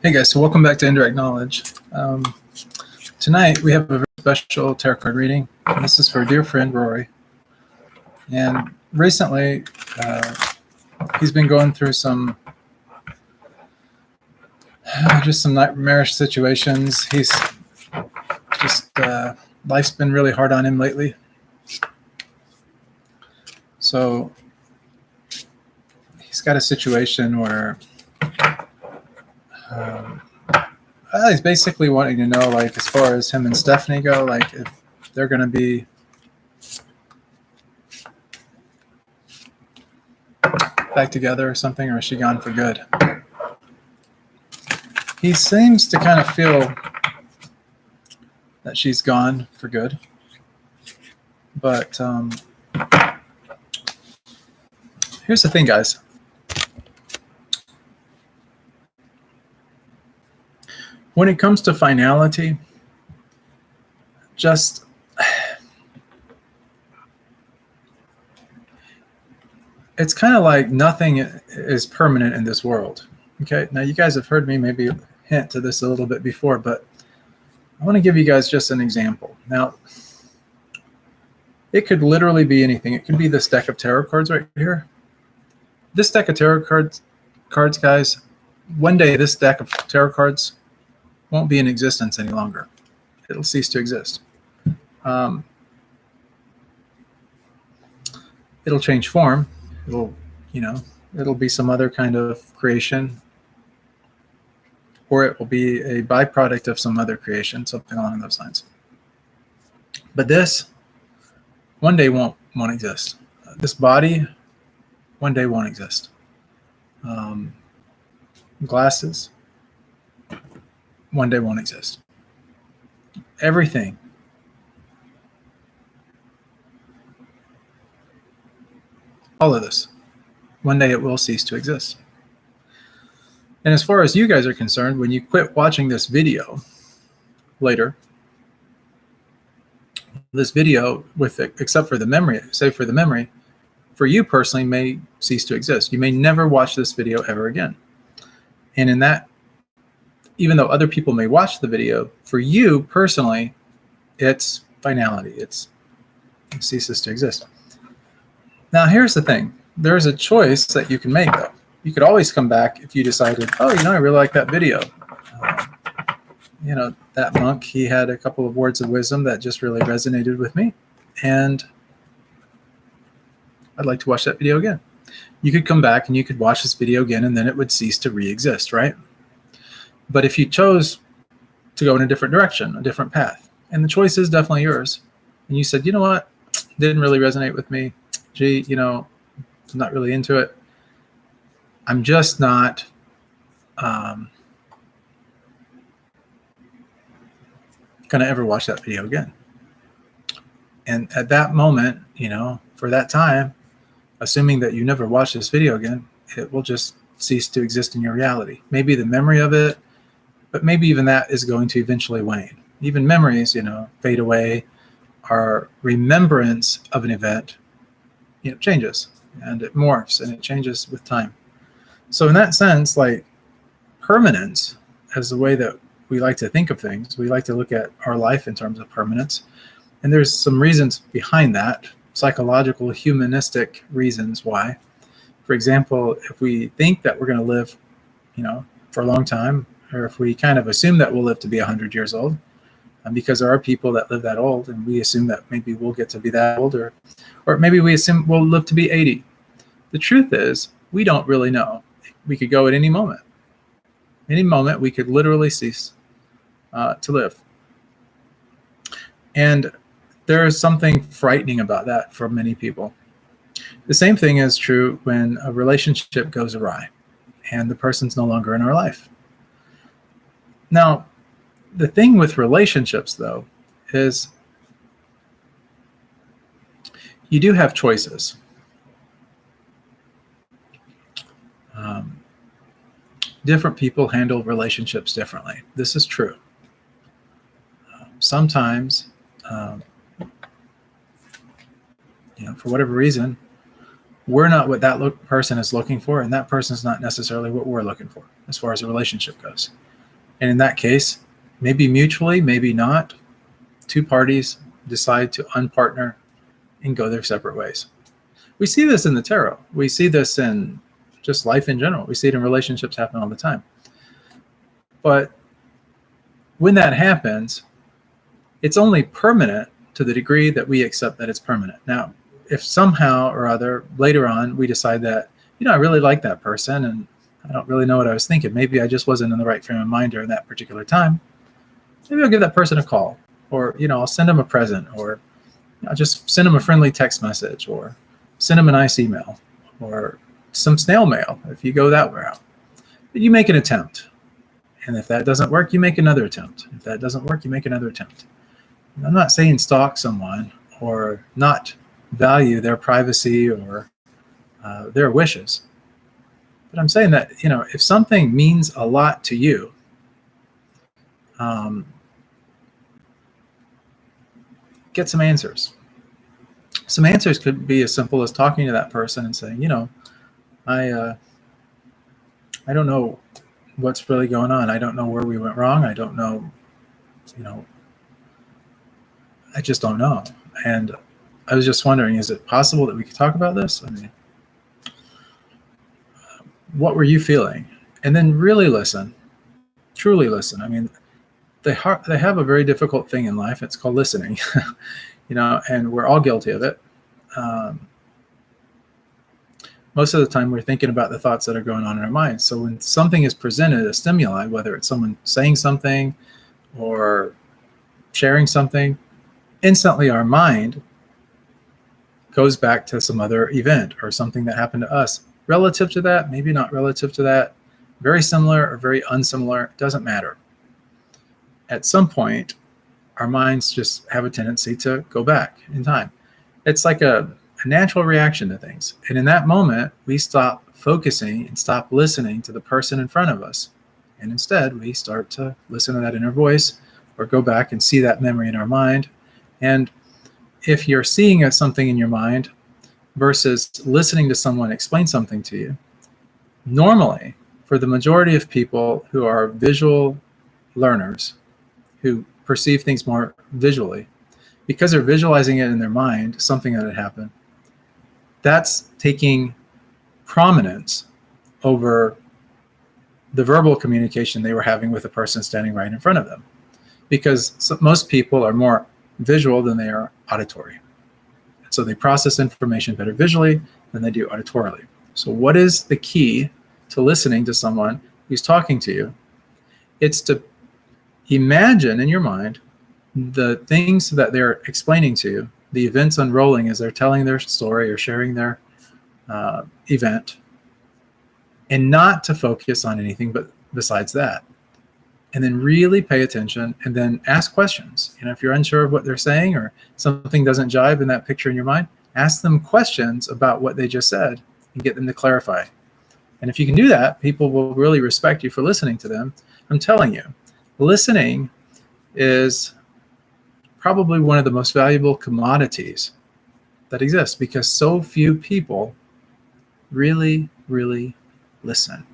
Hey guys, so welcome back to Indirect Knowledge. Tonight we have a very special tarot card reading. This is for a dear friend, Rory. And recently, he's been going through some nightmarish situations. He's just, life's been really hard on him lately. So he's got a situation where he's basically wanting to know, like, as far as him and Stephanie go, like, if they're going to be back together or something, or is she gone for good? He seems to kind of feel that she's gone for good. But here's the thing, guys. When it comes to finality, just it's kind of like nothing is permanent in this world. Okay, now you guys have heard me maybe hint to this a little bit before, but I want to give you guys just an example. Now, it could literally be anything. It could be this deck of tarot cards right here. This deck of tarot cards, guys, one day this deck of tarot cards won't be in existence any longer. It'll cease to exist. It'll change form. It'll be some other kind of creation, or it will be a byproduct of some other creation, something along those lines. But this one day won't exist. This body one day won't exist. Glasses one day won't exist. Everything. All of this. One day it will cease to exist. And as far as you guys are concerned, when you quit watching this video later, this video, except for the memory, save for the memory, for you personally may cease to exist. You may never watch this video ever again. And in that, even though other people may watch the video, for you personally, it's finality. It ceases to exist. Now, here's the thing. There's a choice that you can make, though. You could always come back if you decided, oh, I really like that video. That monk, he had a couple of words of wisdom that just really resonated with me. And I'd like to watch that video again. You could come back and you could watch this video again, and then it would cease to re-exist, right? But if you chose to go in a different direction, a different path, and the choice is definitely yours, and you said, you know what, didn't really resonate with me. Gee, I'm not really into it. I'm just not going to ever watch that video again. And at that moment, for that time, assuming that you never watch this video again, it will just cease to exist in your reality. Maybe the memory of it, but maybe even that is going to eventually wane. Even memories, fade away. Our remembrance of an event, changes, and it morphs and it changes with time. So in that sense, like, permanence as the way that we like to think of things, we like to look at our life in terms of permanence. And there's some reasons behind that, psychological, humanistic reasons why. For example, if we think that we're going to live, for a long time, or if we kind of assume that we'll live to be 100 years old, because there are people that live that old, and we assume that maybe we'll get to be that old, or maybe we assume we'll live to be 80. The truth is, we don't really know. We could go at any moment. Any moment, we could literally cease to live. And there is something frightening about that for many people. The same thing is true when a relationship goes awry and the person's no longer in our life. Now, the thing with relationships, though, is you do have choices. Different people handle relationships differently. This is true. Sometimes, for whatever reason, we're not what that person is looking for, and that person is not necessarily what we're looking for as far as a relationship goes. And in that case, maybe mutually, maybe not, two parties decide to unpartner and go their separate ways. We see this in the tarot. We see this in just life in general. We see it in relationships happen all the time. But when that happens, it's only permanent to the degree that we accept that it's permanent. Now, if somehow or other later on we decide that, I really like that person and I don't really know what I was thinking. Maybe I just wasn't in the right frame of mind during that particular time. Maybe I'll give that person a call, or, I'll send them a present, or I'll just send them a friendly text message, or send them a nice email, or some snail mail if you go that route. But you make an attempt. And if that doesn't work, you make another attempt. If that doesn't work, you make another attempt. I'm not saying stalk someone or not value their privacy or their wishes. But I'm saying that, if something means a lot to you, get some answers. Some answers could be as simple as talking to that person and saying, I don't know what's really going on. I don't know where we went wrong. I don't know, I just don't know. And I was just wondering, is it possible that we could talk about this? I mean, what were you feeling? And then really listen, truly listen. I mean, they have a very difficult thing in life. It's called listening, and we're all guilty of it. Most of the time we're thinking about the thoughts that are going on in our minds. So when something is presented, a stimuli, whether it's someone saying something or sharing something, instantly our mind goes back to some other event or something that happened to us. Relative to that, maybe not relative to that, very similar or very unsimilar, doesn't matter. At some point, our minds just have a tendency to go back in time. It's like a natural reaction to things. And in that moment, we stop focusing and stop listening to the person in front of us. And instead, we start to listen to that inner voice or go back and see that memory in our mind. And if you're seeing something in your mind versus listening to someone explain something to you, normally, for the majority of people who are visual learners, who perceive things more visually, because they're visualizing it in their mind, something that had happened, that's taking prominence over the verbal communication they were having with the person standing right in front of them. Because most people are more visual than they are auditory. So they process information better visually than they do auditorily. So what is the key to listening to someone who's talking to you? It's to imagine in your mind the things that they're explaining to you, the events unrolling as they're telling their story or sharing their event, and not to focus on anything but besides that. And then really pay attention and then ask questions. If you're unsure of what they're saying or something doesn't jive in that picture in your mind, ask them questions about what they just said and get them to clarify. And if you can do that, people will really respect you for listening to them. I'm telling you, listening is probably one of the most valuable commodities that exists because so few people really, really listen.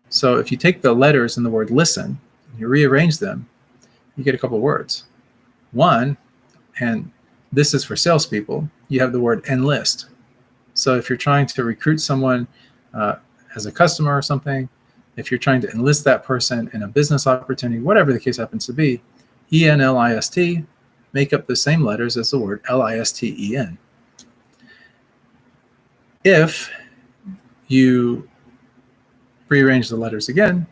So if you take the letters in the word listen, and you rearrange them, you get a couple words. One, and this is for salespeople, you have the word enlist. So if you're trying to recruit someone as a customer or something, if you're trying to enlist that person in a business opportunity, whatever the case happens to be, E-N-L-I-S-T, make up the same letters as the word L-I-S-T-E-N. If you rearrange the letters again,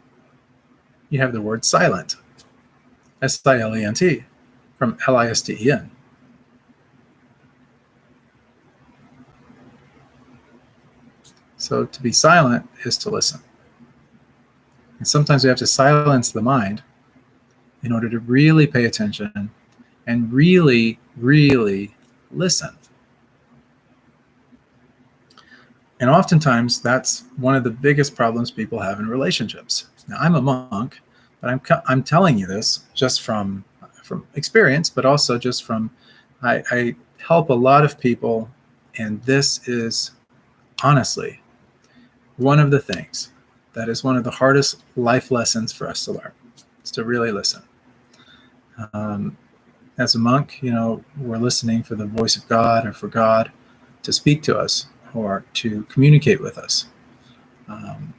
you have the word silent, S-I-L-E-N-T, from L-I-S-T-E-N. So to be silent is to listen. And sometimes we have to silence the mind in order to really pay attention and really, really listen. And oftentimes that's one of the biggest problems people have in relationships. Now, I'm a monk, but I'm telling you this just from experience, but also just from, I help a lot of people, and this is honestly one of the things That is one of the hardest life lessons for us to learn, is to really listen. As a monk, we're listening for the voice of God, or for God to speak to us or to communicate with us. And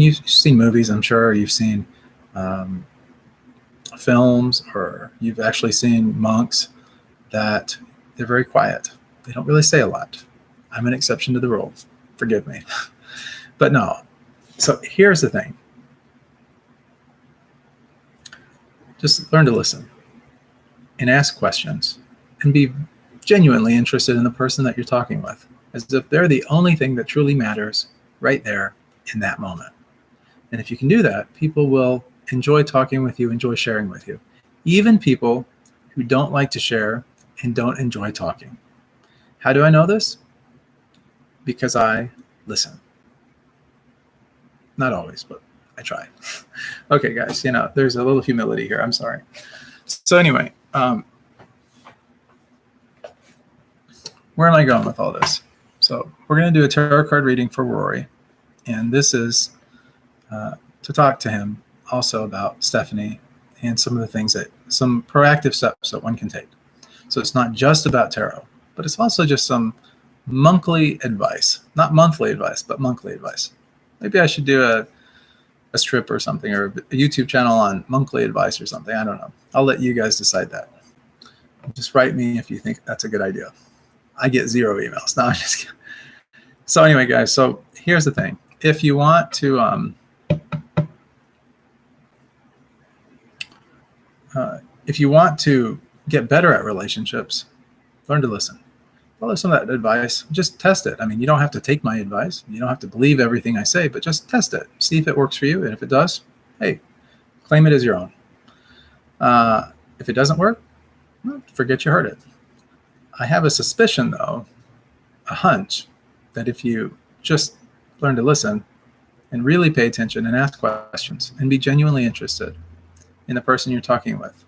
you've seen movies, I'm sure, you've seen films, or you've actually seen monks that they're very quiet. They don't really say a lot. I'm an exception to the rule. Forgive me. But no. So here's the thing. Just learn to listen and ask questions and be genuinely interested in the person that you're talking with, as if they're the only thing that truly matters right there in that moment. And if you can do that, people will enjoy talking with you, enjoy sharing with you. Even people who don't like to share and don't enjoy talking. How do I know this? Because I listen. Not always, but I try. Okay, guys, there's a little humility here. I'm sorry. So anyway, where am I going with all this? So we're going to do a tarot card reading for Rory. And this is to talk to him also about Stephanie and some of the things some proactive steps that one can take. So it's not just about tarot, but it's also just some monthly advice. Not monthly advice, but monthly advice. Maybe I should do a strip or something, or a YouTube channel on monthly advice or something. I don't know. I'll let you guys decide that. Just write me if you think that's a good idea. I get 0 emails. No, I'm just kidding. So anyway, guys, so here's the thing. If you want to get better at relationships, learn to listen. Follow some of that advice. Just test it. I mean, you don't have to take my advice. You don't have to believe everything I say, but just test it. See if it works for you. And if it does, hey, claim it as your own. If it doesn't work, well, forget you heard it. I have a suspicion, though, a hunch, that if you just learn to listen and really pay attention and ask questions and be genuinely interested in the person you're talking with,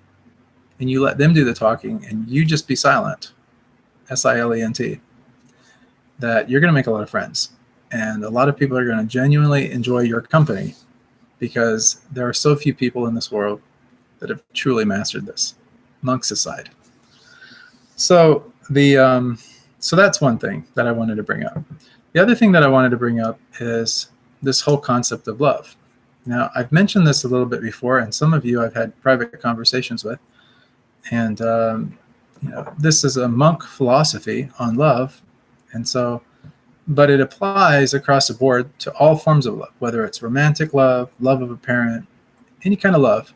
and you let them do the talking and you just be silent, silent, that you're going to make a lot of friends. And a lot of people are going to genuinely enjoy your company, because there are so few people in this world that have truly mastered this, monks aside. So so that's one thing that I wanted to bring up. The other thing that I wanted to bring up is this whole concept of love. Now, I've mentioned this a little bit before, and some of you I've had private conversations with. And this is a monk philosophy on love. And so, but it applies across the board to all forms of love, whether it's romantic love, love of a parent, any kind of love.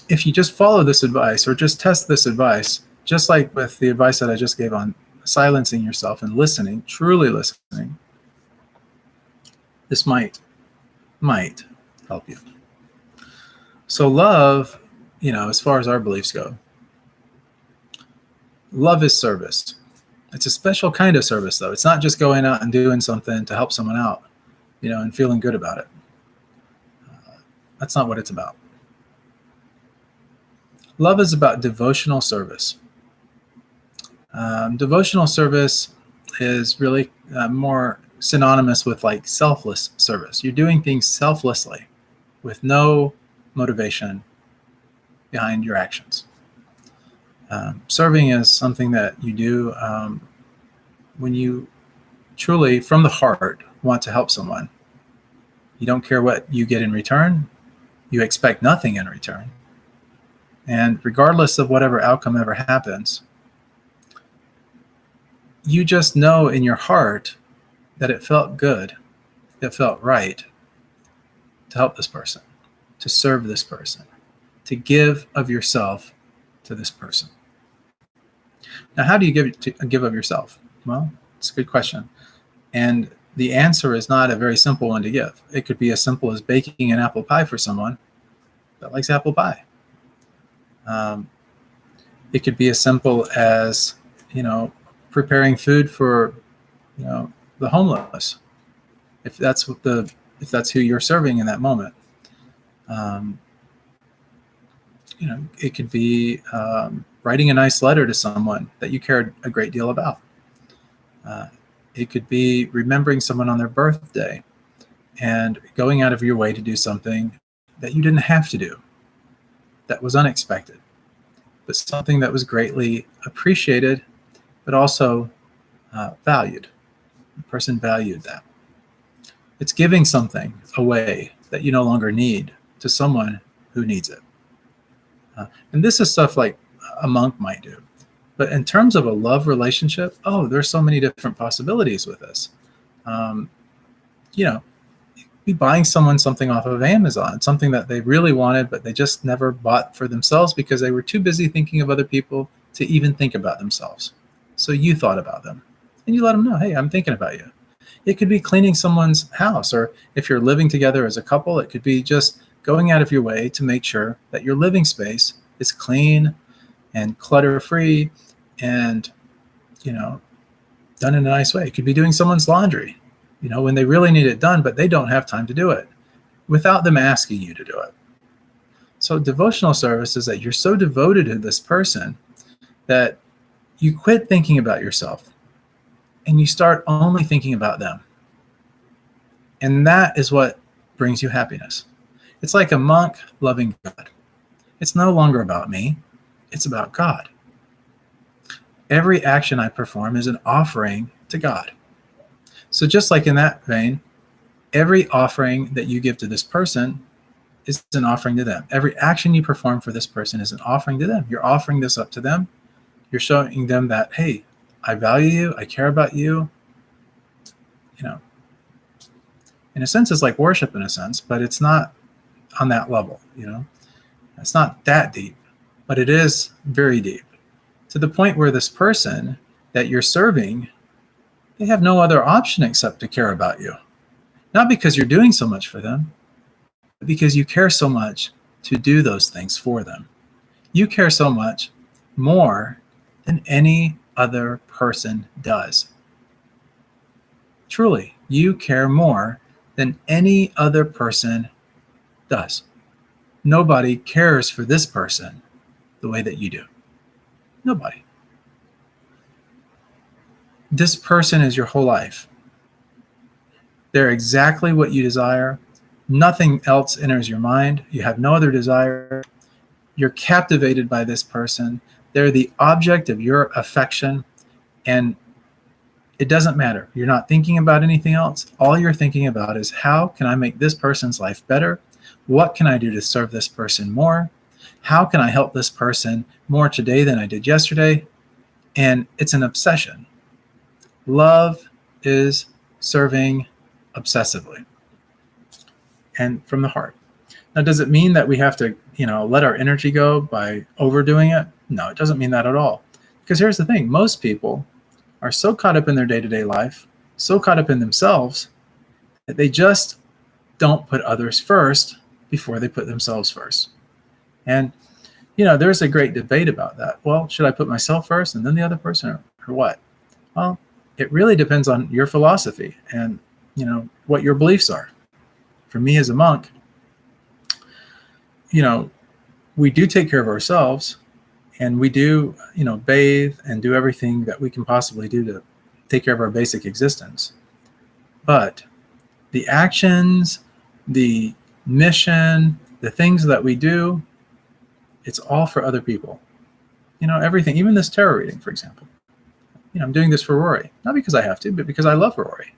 If you just follow this advice, or just test this advice, just like with the advice that I just gave on silencing yourself and listening, truly listening, this might help you. So love, as far as our beliefs go, love is service. It's a special kind of service, though. It's not just going out and doing something to help someone out, and feeling good about it. That's not what it's about. Love is about devotional service. Devotional service is really more synonymous with like selfless service. You're doing things selflessly with no motivation behind your actions. Serving is something that you do when you truly, from the heart, want to help someone. You don't care what you get in return. You expect nothing in return. And regardless of whatever outcome ever happens, you just know in your heart that it felt good, it felt right to help this person, to serve this person, to give of yourself to this person. Now, how do you give of yourself? Well, it's a good question. And the answer is not a very simple one to give. It could be as simple as baking an apple pie for someone that likes apple pie. It could be as simple as, preparing food for, the homeless, if that's who you're serving in that moment. It could be writing a nice letter to someone that you cared a great deal about. It could be remembering someone on their birthday and going out of your way to do something that you didn't have to do, that was unexpected, but something that was greatly appreciated, but also valued. The person valued that. It's giving something away that you no longer need to someone who needs it. And this is stuff like a monk might do. But in terms of a love relationship, there's so many different possibilities with this. Be buying someone something off of Amazon, something that they really wanted, but they just never bought for themselves because they were too busy thinking of other people to even think about themselves. So you thought about them and you let them know, hey, I'm thinking about you. It could be cleaning someone's house, or if you're living together as a couple, it could be just going out of your way to make sure that your living space is clean and clutter-free and, done in a nice way. It could be doing someone's laundry, when they really need it done, but they don't have time to do it without them asking you to do it. So devotional service is that you're so devoted to this person that you quit thinking about yourself and you start only thinking about them. And that is what brings you happiness. It's like a monk loving God. It's no longer about me. It's about God. Every action I perform is an offering to God. So just like in that vein, every offering that you give to this person is an offering to them. Every action you perform for this person is an offering to them. You're offering this up to them. You're showing them that, hey, I value you. I care about you. In a sense, it's like worship in a sense, but it's not on that level. It's not that deep, but it is very deep, to the point where this person that you're serving, they have no other option except to care about you. Not because you're doing so much for them, but because you care so much to do those things for them. You care so much more than any other person does. Truly, you care more than any other person does. Nobody cares for this person the way that you do. Nobody. This person is your whole life. They're exactly what you desire. Nothing else enters your mind. You have no other desire. You're captivated by this person. They're the object of your affection, and it doesn't matter. You're not thinking about anything else. All you're thinking about is, how can I make this person's life better? What can I do to serve this person more? How can I help this person more today than I did yesterday? And it's an obsession. Love is serving obsessively and from the heart. Now, does it mean that we have to, let our energy go by overdoing it? No, it doesn't mean that at all. Because here's the thing. Most people are so caught up in their day-to-day life, so caught up in themselves, that they just don't put others first before they put themselves first. And, there's a great debate about that. Well, should I put myself first and then the other person, or what? Well, it really depends on your philosophy and, what your beliefs are. For me as a monk, we do take care of ourselves, and we do, bathe and do everything that we can possibly do to take care of our basic existence. But the actions, the mission, the things that we do, it's all for other people. Everything, even this tarot reading, for example. I'm doing this for Rory, not because I have to, but because I love Rory.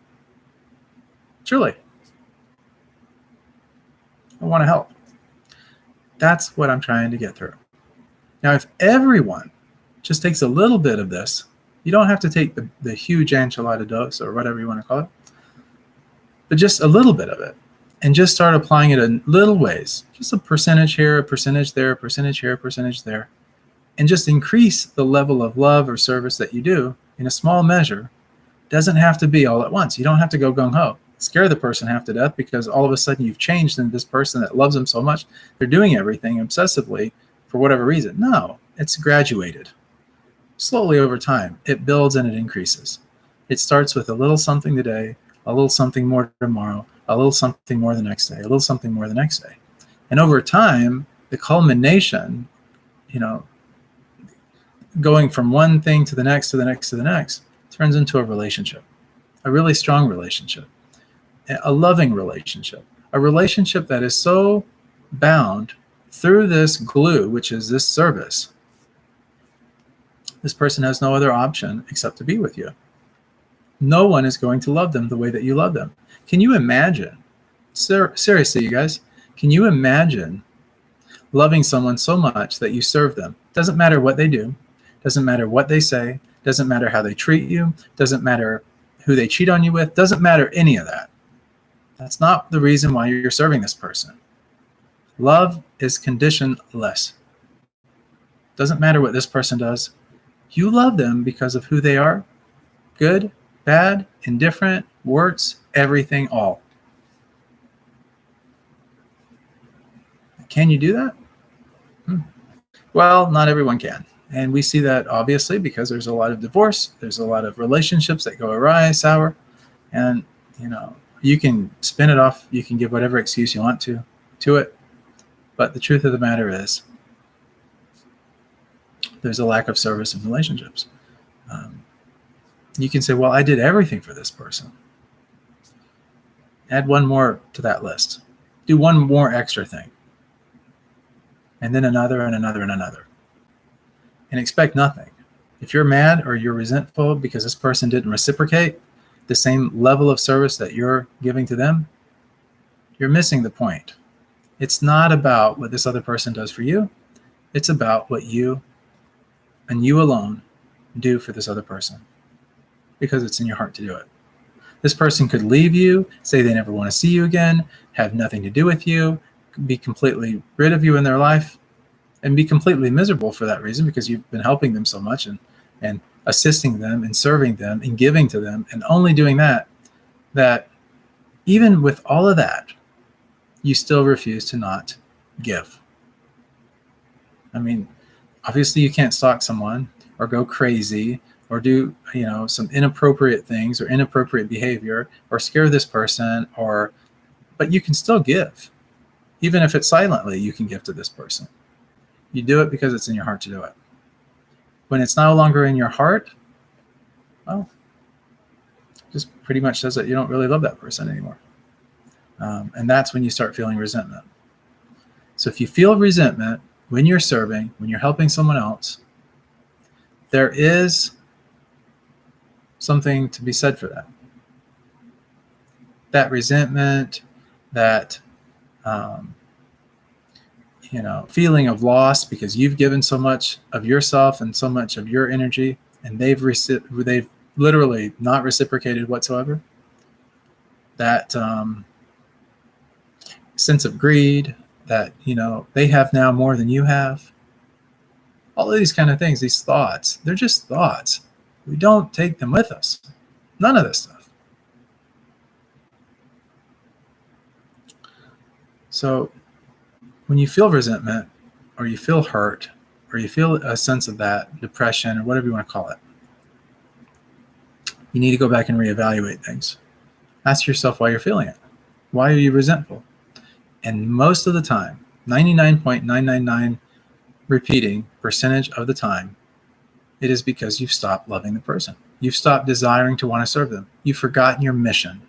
Truly. I want to help. That's what I'm trying to get through. Now, if everyone just takes a little bit of this, you don't have to take the huge enchilada dose or whatever you want to call it, but just a little bit of it, and just start applying it in little ways, just a percentage here, a percentage there, a percentage here, a percentage there, and just increase the level of love or service that you do in a small measure. Doesn't have to be all at once. You don't have to go gung-ho. Scare the person half to death because all of a sudden you've changed into this person that loves them so much, they're doing everything obsessively for whatever reason. No, it's graduated. Slowly over time, it builds and it increases. It starts with a little something today, a little something more tomorrow, a little something more the next day, a little something more the next day. And over time, the culmination, going from one thing to the next, to the next, to the next, turns into a relationship. a really strong relationship, a loving relationship, a relationship that is so bound through this glue, which is this service. This person has no other option except to be with you. No one is going to love them the way that you love them. Can you imagine? Seriously, you guys, can you imagine loving someone so much that you serve them? Doesn't matter what they do, doesn't matter what they say, doesn't matter how they treat you, doesn't matter who they cheat on you with, doesn't matter any of that. That's not the reason why you're serving this person. Love is conditionless. Doesn't matter what this person does. You love them because of who they are. Good, bad, indifferent, warts, everything, all. Can you do that? Well, not everyone can. And we see that obviously because there's a lot of divorce. There's a lot of relationships that go awry, sour. And, you can spin it off. You can give whatever excuse you want to it. But the truth of the matter is there's a lack of service in relationships. You can say, well, I did everything for this person. Add one more to that list. Do one more extra thing. And then another and another and another. And expect nothing. If you're mad or you're resentful because this person didn't reciprocate the same level of service that you're giving to them, you're missing the point. It's not about what this other person does for you. It's about what you and you alone do for this other person, because it's in your heart to do it. This person could leave you, say they never want to see you again, have nothing to do with you, be completely rid of you in their life, and be completely miserable for that reason because you've been helping them so much and assisting them and serving them and giving to them, and only doing that even with all of that, you still refuse to not give. I mean, obviously you can't stalk someone or go crazy or do, some inappropriate things or inappropriate behavior or scare this person, but you can still give. Even if it's silently, you can give to this person. You do it because it's in your heart to do it. When it's no longer in your heart, well, just pretty much says that you don't really love that person anymore. And that's when you start feeling resentment. So if you feel resentment when you're serving, when you're helping someone else, there is something to be said for that. That resentment, that feeling of loss because you've given so much of yourself and so much of your energy, and they've literally not reciprocated whatsoever. That sense of greed, that they have now more than you have. All of these kind of things, these thoughts, they're just thoughts. We don't take them with us. None of this stuff. So when you feel resentment, or you feel hurt, or you feel a sense of that, depression, or whatever you want to call it, you need to go back and reevaluate things. Ask yourself why you're feeling it. Why are you resentful? And most of the time, 99.999 repeating percentage of the time, it is because you've stopped loving the person. You've stopped desiring to want to serve them. You've forgotten your mission.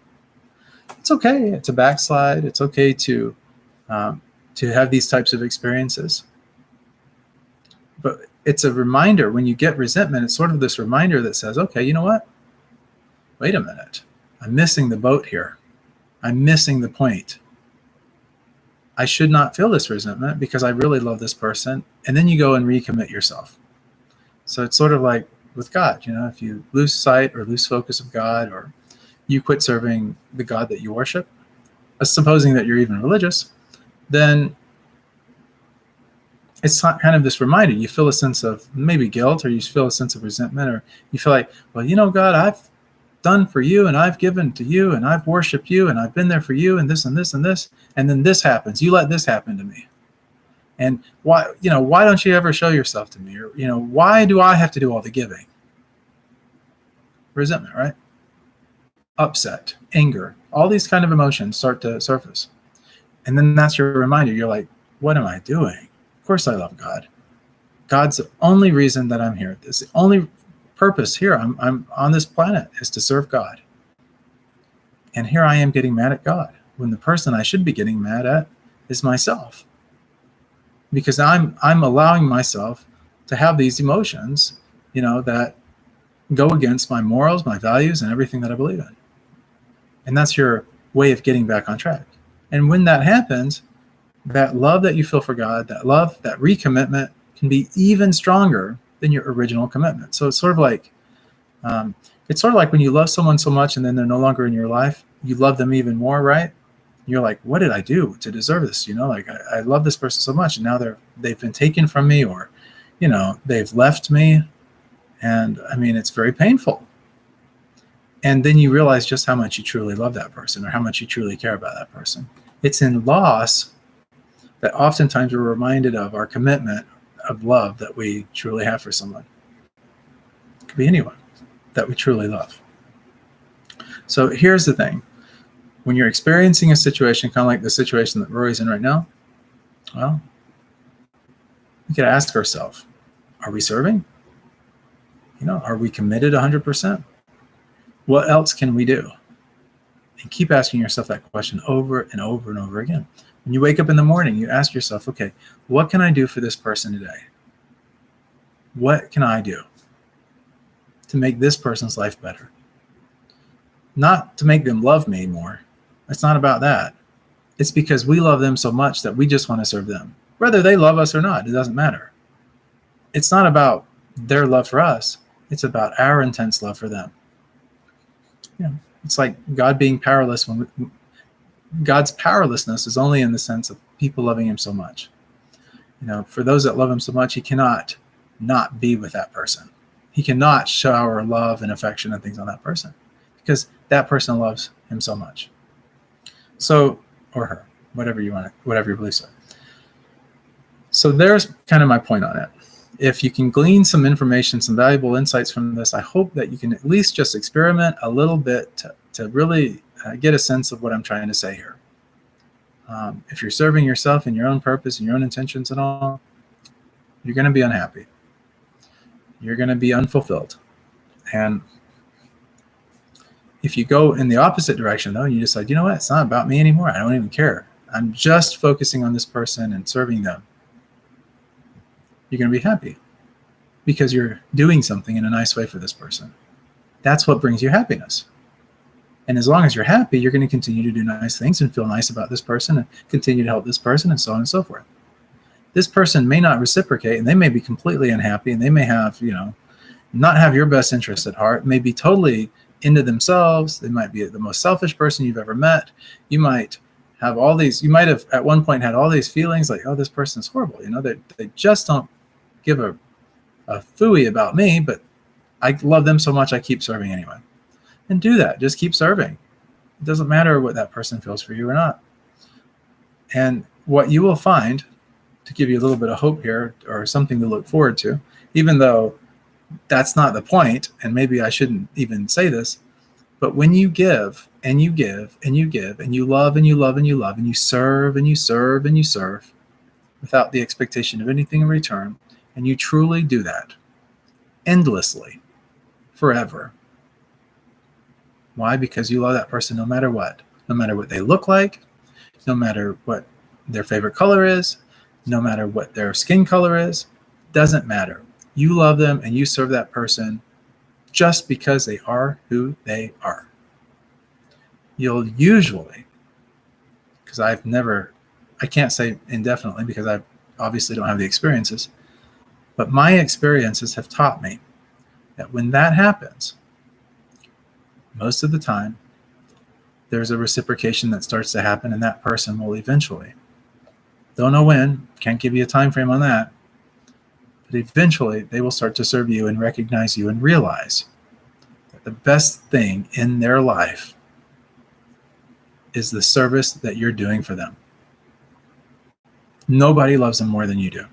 It's okay to backslide. It's okay to have these types of experiences. But it's a reminder when you get resentment, it's sort of this reminder that says, okay, you know what? Wait a minute. I'm missing the boat here. I'm missing the point. I should not feel this resentment because I really love this person. And then you go and recommit yourself. So it's sort of like with God, if you lose sight or lose focus of God, or you quit serving the God that you worship, supposing that you're even religious, then it's kind of this reminder. You feel a sense of maybe guilt, or you feel a sense of resentment, or you feel like, well, God, I've done for you, and I've given to you, and I've worshiped you, and I've been there for you, and this and this and this, and then this happens. You let this happen to me. And why don't you ever show yourself to me? Or, why do I have to do all the giving? Resentment, right? Upset, anger, all these kind of emotions start to surface. And then that's your reminder. You're like, what am I doing? Of course I love God. God's the only reason that I'm here. This the only purpose here. I'm on this planet is to serve God. And here I am getting mad at God when the person I should be getting mad at is myself. Because I'm allowing myself to have these emotions, that go against my morals, my values, and everything that I believe in. And that's your way of getting back on track. And when that happens, that love that you feel for God, that love, that recommitment can be even stronger than your original commitment. So it's sort of like when you love someone so much and then they're no longer in your life, you love them even more, right? You're like, what did I do to deserve this? I love this person so much, and now they've been taken from me, or, they've left me. And I mean, it's very painful. And then you realize just how much you truly love that person, or how much you truly care about that person. It's in loss that oftentimes we're reminded of our commitment of love that we truly have for someone. It could be anyone that we truly love. So here's the thing. When you're experiencing a situation, kind of like the situation that Rory's in right now, well, we could ask ourselves, are we serving? Are we committed 100%? What else can we do? And keep asking yourself that question over and over and over again. When you wake up in the morning, you ask yourself, okay, what can I do for this person today? What can I do to make this person's life better? Not to make them love me more. It's not about that. It's because we love them so much that we just want to serve them. Whether they love us or not, it doesn't matter. It's not about their love for us. It's about our intense love for them. It's like God being powerless. God's powerlessness is only in the sense of people loving him so much. For those that love him so much, he cannot not be with that person. He cannot shower love and affection and things on that person because that person loves him so much. So, or her, whatever your beliefs are. So there's kind of my point on it. If you can glean some information, some valuable insights from this, I hope that you can at least just experiment a little bit to really get a sense of what I'm trying to say here. If you're serving yourself and your own purpose and your own intentions and all, you're going to be unhappy. You're going to be unfulfilled. And if you go in the opposite direction, though, and you decide, you know what, it's not about me anymore. I don't even care. I'm just focusing on this person and serving them. You're going to be happy because you're doing something in a nice way for this person. That's what brings you happiness. And as long as you're happy, you're going to continue to do nice things and feel nice about this person and continue to help this person and so on and so forth. This person may not reciprocate and they may be completely unhappy and they may have, not have your best interest at heart, may be totally into themselves. They might be the most selfish person you've ever met. You might have you might have at one point had all these feelings like, oh, this person's horrible. They just don't give a phooey about me, but I love them so much I keep serving anyway. And do that. Just keep serving. It doesn't matter what that person feels for you or not. And what you will find, to give you a little bit of hope here or something to look forward to, even though that's not the point, and maybe I shouldn't even say this, but when you give and you give and you give and you love and you love and you love and you serve and you serve and you serve without the expectation of anything in return, and you truly do that endlessly, forever. Why? Because you love that person no matter what they look like, no matter what their favorite color is, no matter what their skin color is, doesn't matter. You love them and you serve that person just because they are who they are. You'll usually, because I can't say indefinitely because I obviously don't have the experiences, but my experiences have taught me that when that happens, most of the time, there's a reciprocation that starts to happen, and that person will eventually, don't know when, can't give you a time frame on that, but eventually they will start to serve you and recognize you and realize that the best thing in their life is the service that you're doing for them. Nobody loves them more than you do.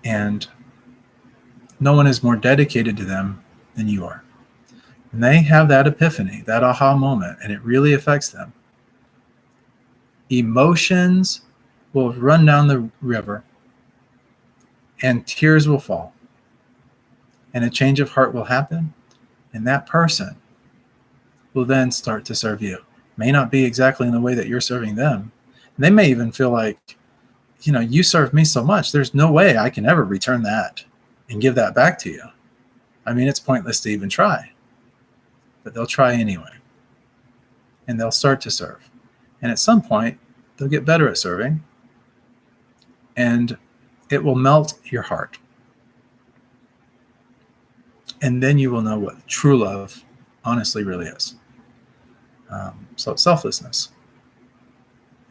And no one is more dedicated to them than you are. When they have that epiphany, that aha moment, and it really affects them, emotions will run down the river and tears will fall. And a change of heart will happen. And that person will then start to serve you. May not be exactly in the way that you're serving them. And they may even feel like, you served me so much, there's no way I can ever return that and give that back to you. I mean, it's pointless to even try. But they'll try anyway. And they'll start to serve. And at some point, they'll get better at serving. And it will melt your heart. And then you will know what true love honestly really is. So selflessness.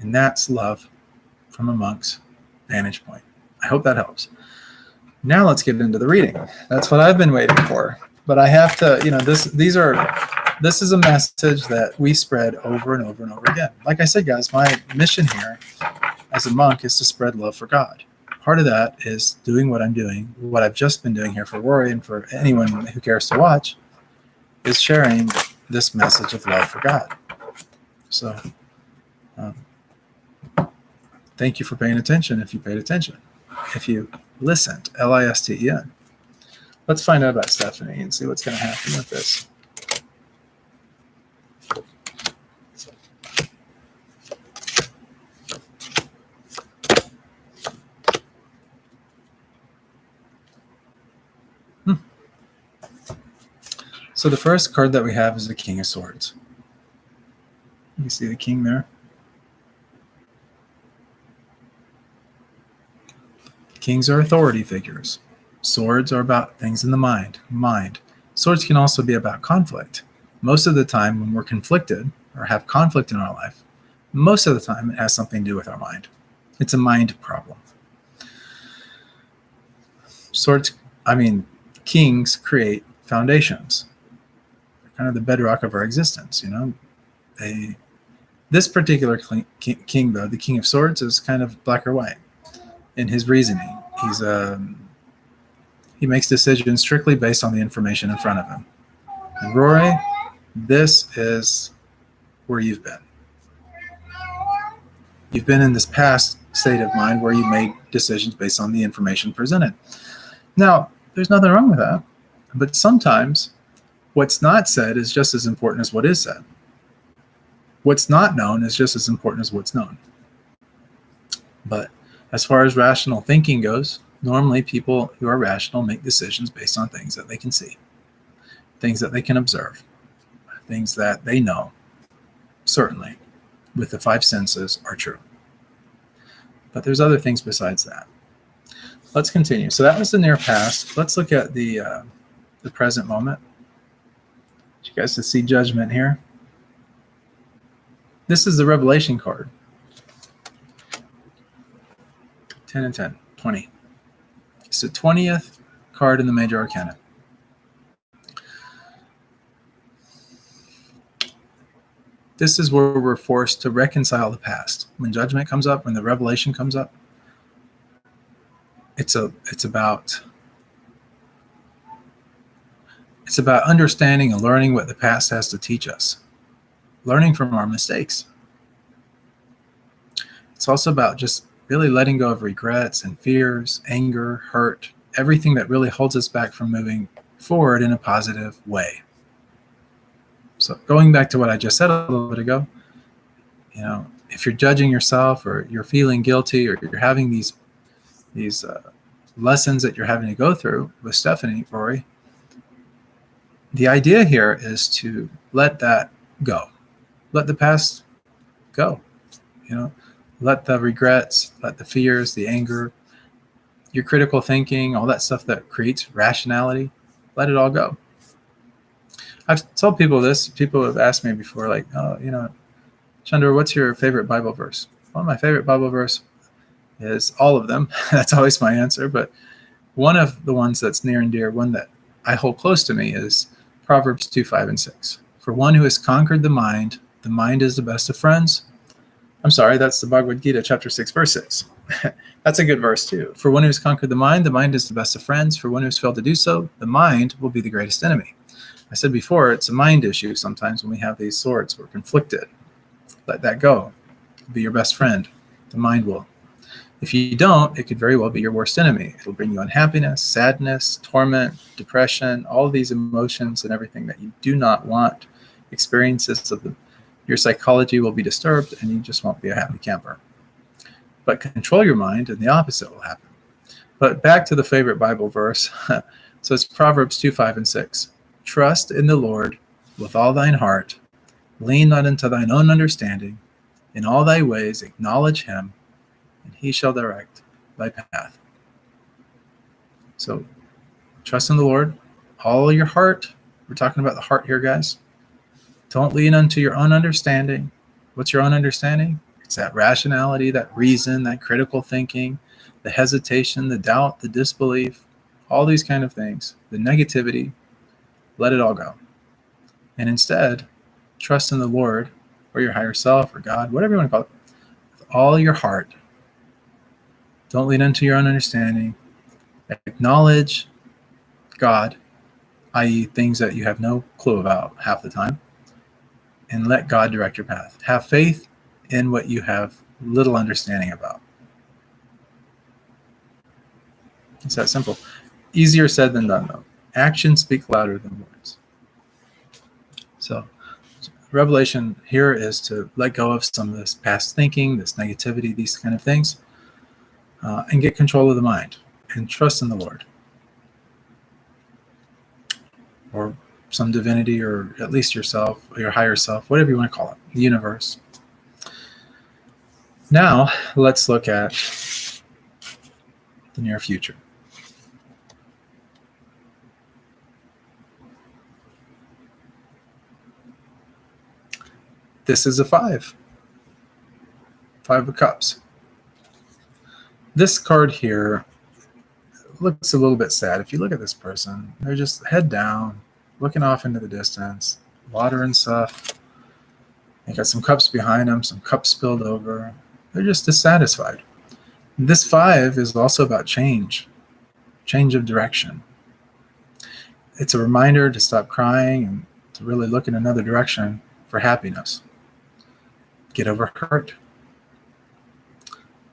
And that's love from a monk's vantage point. I hope that helps. Now let's get into the reading. That's what I've been waiting for. But I have to, this is a message that we spread over and over and over again. Like I said, guys, my mission here as a monk is to spread love for God. Part of that is doing what I'm doing, what I've just been doing here for Rory and for anyone who cares to watch, is sharing this message of love for God. So, thank you for paying attention if you paid attention. If you listened, L-I-S-T-E-N. Let's find out about Stephanie and see what's going to happen with this. So the first card that we have is the King of Swords. You see the king there? Kings are authority figures. Swords are about things in the mind. Swords can also be about conflict. Most of the time when we're conflicted or have conflict in our life, most of the time it has something to do with our mind. It's a mind problem. Kings create foundations. They're kind of the bedrock of our existence, This particular king, though, the King of Swords, is kind of black or white in his reasoning. He makes decisions strictly based on the information in front of him. And Rory, this is where you've been. You've been in this past state of mind where you made decisions based on the information presented. Now, there's nothing wrong with that, but sometimes what's not said is just as important as what is said. What's not known is just as important as what's known. But as far as rational thinking goes, normally people who are rational make decisions based on things that they can see, things that they can observe, things that they know, certainly, with the five senses are true. But there's other things besides that. Let's continue. So that was the near past. Let's look at the present moment. You guys can see judgment here. This is the Revelation card. 10 and 10, 20. It's the 20th card in the Major Arcana. This is where we're forced to reconcile the past. When judgment comes up, when the revelation comes up, it's about understanding and learning what the past has to teach us, learning from our mistakes. It's also about just really letting go of regrets and fears, anger, hurt, everything that really holds us back from moving forward in a positive way. So going back to what I just said a little bit ago, if you're judging yourself or you're feeling guilty or you're having these lessons that you're having to go through with Stephanie, Rory, the idea here is to let that go. Let the past go. Let the regrets, let the fears, the anger, your critical thinking, all that stuff that creates rationality, let it all go. I've told people this. People have asked me before, like, Chandra, what's your favorite Bible verse? Well, my favorite Bible verse is all of them. That's always my answer. But one of the ones that's near and dear, one that I hold close to me, is Proverbs 2, 5, and 6. For one who has conquered the mind is the best of friends. I'm sorry, that's the Bhagavad Gita, chapter 6, verse 6. That's a good verse, too. For one who has conquered the mind is the best of friends. For one who has failed to do so, the mind will be the greatest enemy. I said before, it's a mind issue sometimes when we have these swords. We're conflicted. Let that go. Be your best friend. The mind will If you don't, it could very well be your worst enemy. It'll bring you unhappiness, sadness, torment, depression, all these emotions and everything that you do not want. Experiences of your psychology will be disturbed, and you just won't be a happy camper. But control your mind, and the opposite will happen. But back to the favorite Bible verse. So it's Proverbs 2:5-6. Trust in the Lord with all thine heart. Lean not into thine own understanding. In all thy ways acknowledge him, and he shall direct thy path. So trust in the Lord, all your heart. We're talking about the heart here, guys. Don't lean unto your own understanding. What's your own understanding? It's that rationality, that reason, that critical thinking, the hesitation, the doubt, the disbelief, all these kind of things, the negativity. Let it all go. And instead, trust in the Lord or your higher self or God, whatever you want to call it, with all your heart. Don't lean into your own understanding. Acknowledge God, i.e., things that you have no clue about half the time, and let God direct your path. Have faith in what you have little understanding about. It's that simple. Easier said than done, though. Actions speak louder than words. So, revelation here is to let go of some of this past thinking, this negativity, these kind of things, and get control of the mind and trust in the Lord or some divinity, or at least yourself, or your higher self, whatever you want to call it, the universe. Now, let's look at the near future. This is a 5. 5 of Cups. This card here looks a little bit sad. If you look at this person, they're just head down, looking off into the distance, water and stuff. They got some cups behind them, some cups spilled over. They're just dissatisfied. This 5 is also about change of direction. It's a reminder to stop crying and to really look in another direction for happiness. Get over hurt.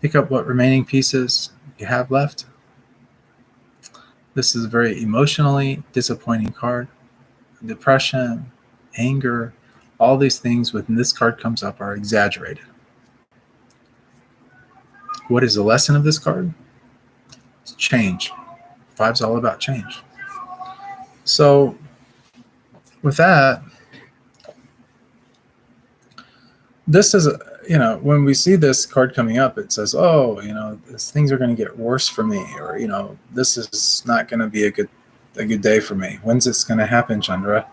Pick up what remaining pieces you have left. This is a very emotionally disappointing card. Depression, anger, all these things when this card comes up are exaggerated. What is the lesson of this card? It's change. 5's all about change. So with that, this is, when we see this card coming up, it says, oh, things are going to get worse for me, or, this is not going to be a good day for me. When's this going to happen, Chandra?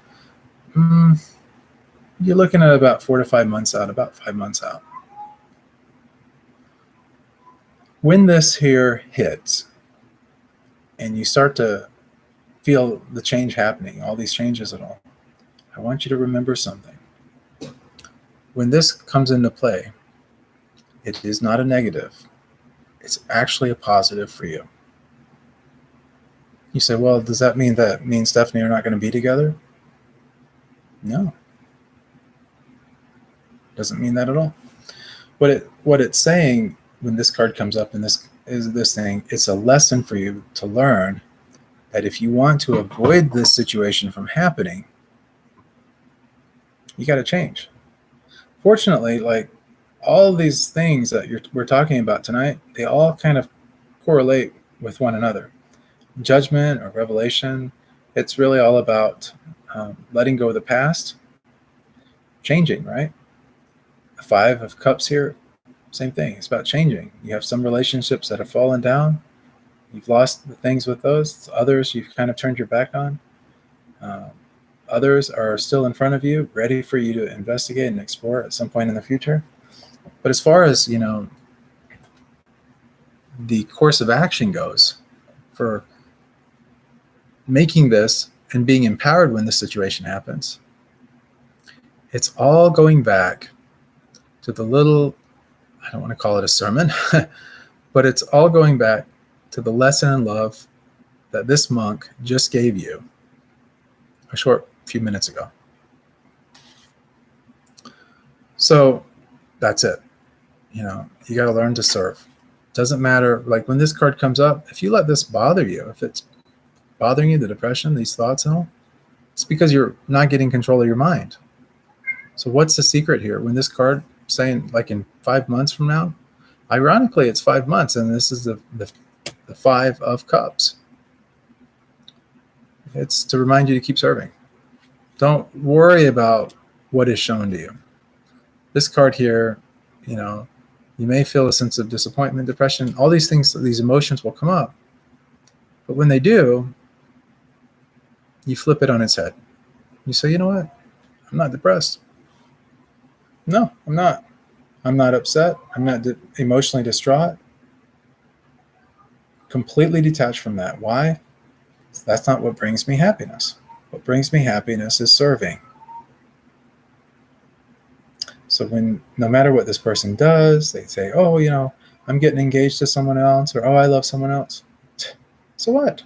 You're looking at about 4 to 5 months out, about 5 months out. When this here hits and you start to feel the change happening, all these changes and all, I want you to remember something. When this comes into play, it is not a negative. It's actually a positive for you. You say, well, does that mean that me and Stephanie are not going to be together? No. Doesn't mean that at all. What it's saying when this card comes up and this is this thing, it's a lesson for you to learn that if you want to avoid this situation from happening, you got to change. Fortunately, like all these things that we're talking about tonight, they all kind of correlate with one another. Judgment or revelation, it's really all about letting go of the past, changing, right? The 5 of Cups here, same thing. It's about changing. You have some relationships that have fallen down. You've lost the things with those. Others you've kind of turned your back on. Others are still in front of you, ready for you to investigate and explore at some point in the future. But as far as, the course of action goes for making this and being empowered when the situation happens, it's all going back to the little, I don't want to call it a sermon, but it's all going back to the lesson in love that this monk just gave you a short few minutes ago. So that's it. You got to learn to serve. Doesn't matter. Like when this card comes up, if you let this bother you, if it's bothering you, the depression, these thoughts and all, it's because you're not getting control of your mind. So what's the secret here? When this card saying like in 5 months from now, ironically, it's 5 months, and this is the 5 of Cups. It's to remind you to keep serving. Don't worry about what is shown to you. This card here, you may feel a sense of disappointment, depression, all these things, these emotions will come up. But when they do, you flip it on its head. You say, you know what? I'm not depressed. No, I'm not. I'm not upset. I'm not emotionally distraught. Completely detached from that. Why? That's not what brings me happiness. What brings me happiness is serving. So no matter what this person does, they say, oh, I'm getting engaged to someone else, or, oh, I love someone else. So what?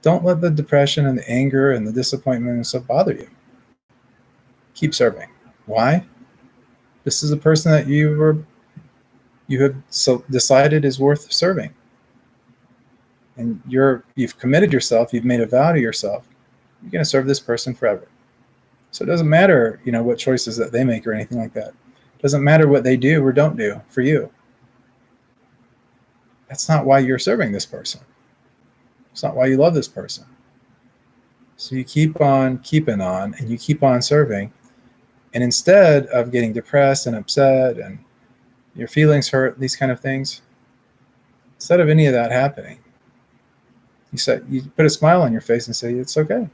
Don't let the depression and the anger and the disappointment and stuff bother you. Keep serving. Why? This is a person that you have decided is worth serving. And you've committed yourself, you've made a vow to yourself, you're going to serve this person forever. So it doesn't matter, what choices that they make or anything like that. It doesn't matter what they do or don't do for you. That's not why you're serving this person. It's not why you love this person. So you keep on keeping on, and you keep on serving. And instead of getting depressed and upset and your feelings hurt, these kind of things, instead of any of that happening, you put a smile on your face and say, it's okay.